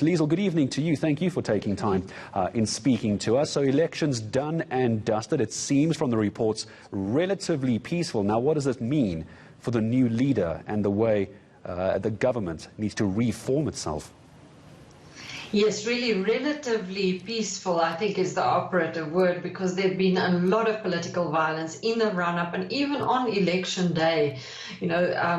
Liesl, good evening to you. Thank you for taking time in speaking to us. So elections done and dusted, it seems from the reports, relatively peaceful. Now, what does this mean for the new leader and the way the government needs to reform itself? Yes, really relatively peaceful, I think, is the operative word, because there's been a lot of political violence in the run-up and even on election day.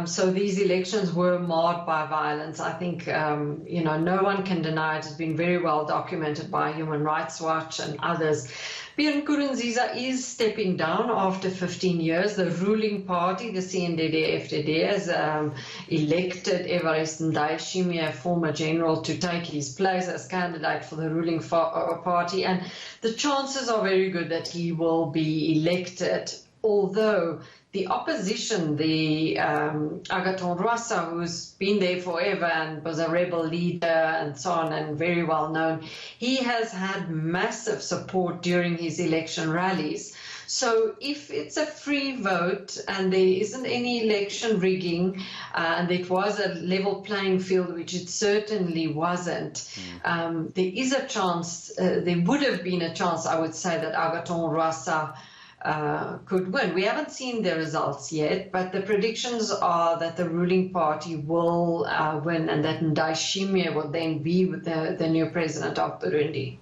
So these elections were marred by violence. I think, no one can deny it. It's been very well documented by Human Rights Watch and others. Pierre Nkurunziza is stepping down after 15 years. The ruling party, the CNDD-FDD, has elected Evariste Ndayishimiye, a former general, to take his place as candidate for the ruling party. And the chances are very good that he will be elected, although the opposition, the Agathon Rwasa, who's been there forever and was a rebel leader and so on and very well known, he has had massive support during his election rallies. So if it's a free vote and there isn't any election rigging and it was a level playing field, which it certainly wasn't, there is a chance, there would have been a chance, I would say, that Agathon Rwasa could win. We haven't seen the results yet, but the predictions are that the ruling party will win and that Ndayishimiye will then be the new president of Burundi.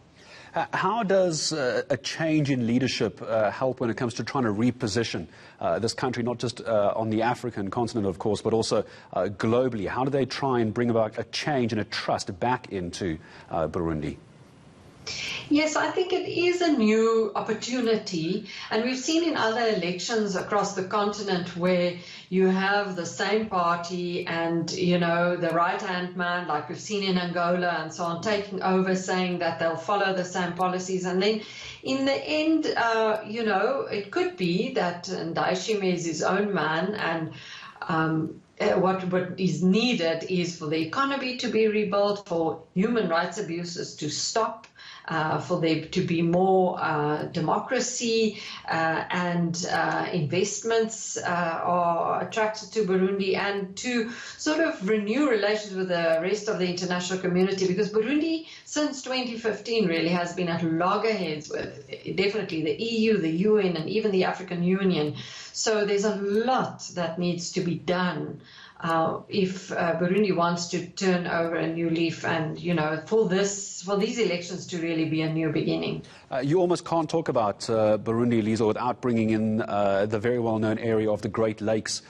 How does a change in leadership help when it comes to trying to reposition this country, not just on the African continent, of course, but also globally? How do they try and bring about a change and a trust back into Burundi? Yes, I think it is a new opportunity, and we've seen in other elections across the continent where you have the same party and, the right-hand man, like we've seen in Angola and so on, taking over, saying that they'll follow the same policies. And then in the end, it could be that Ndayishimiye is his own man, and what is needed is for the economy to be rebuilt, for human rights abuses to stop, for there to be more democracy and investments are attracted to Burundi, and to sort of renew relations with the rest of the international community, because Burundi since 2015 really has been at loggerheads with definitely the EU, the UN and even the African Union. So there's a lot that needs to be done if Burundi wants to turn over a new leaf and, for these elections to really be a new beginning. You almost can't talk about Burundi, Liesl, without bringing in the very well-known area of the Great Lakes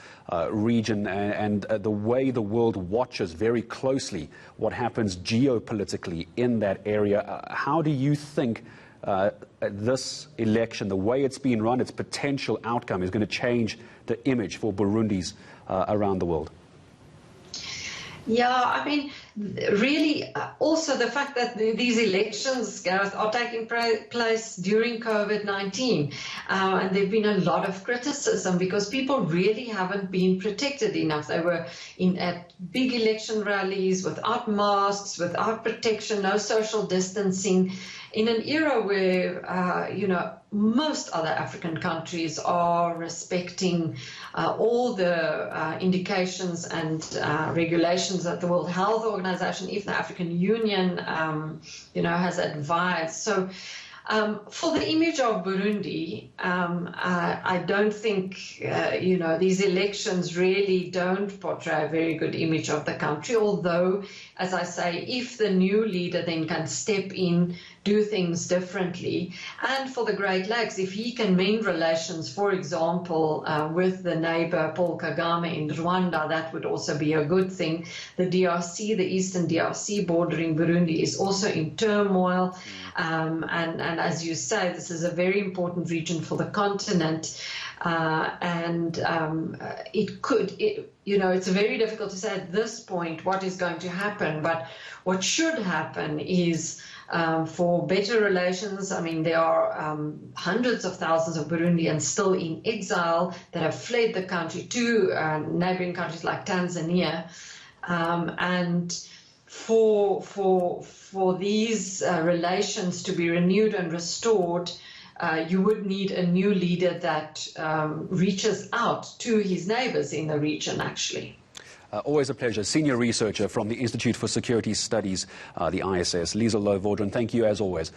region and the way the world watches very closely what happens geopolitically in that area. How do you think this election, the way it's been run, its potential outcome is going to change the image for Burundis around the world? Yeah, I mean, really, also the fact that these elections, Gareth, are taking place during COVID-19, and there have been a lot of criticism because people really haven't been protected enough. They were at big election rallies without masks, without protection, no social distancing, in an era where, most other African countries are respecting all the indications and regulations that the World Health Organization, even the African Union, has advised. So for the image of Burundi, I don't think, these elections really don't portray a very good image of the country, although, as I say, if the new leader then can step in, do things differently. And for the Great Lakes, if he can mend relations, for example, with the neighbor Paul Kagame in Rwanda, that would also be a good thing. The DRC, the eastern DRC bordering Burundi, is also in turmoil. And as you say, this is a very important region for the continent. It's very difficult to say at this point what is going to happen, but what should happen is for better relations. I mean, there are hundreds of thousands of Burundians still in exile that have fled the country to neighboring countries like Tanzania, and for these relations to be renewed and restored, you would need a new leader that reaches out to his neighbors in the region, actually. Always a pleasure. Senior researcher from the Institute for Security Studies, the ISS. Liesl Louw-Vaudran, thank you as always.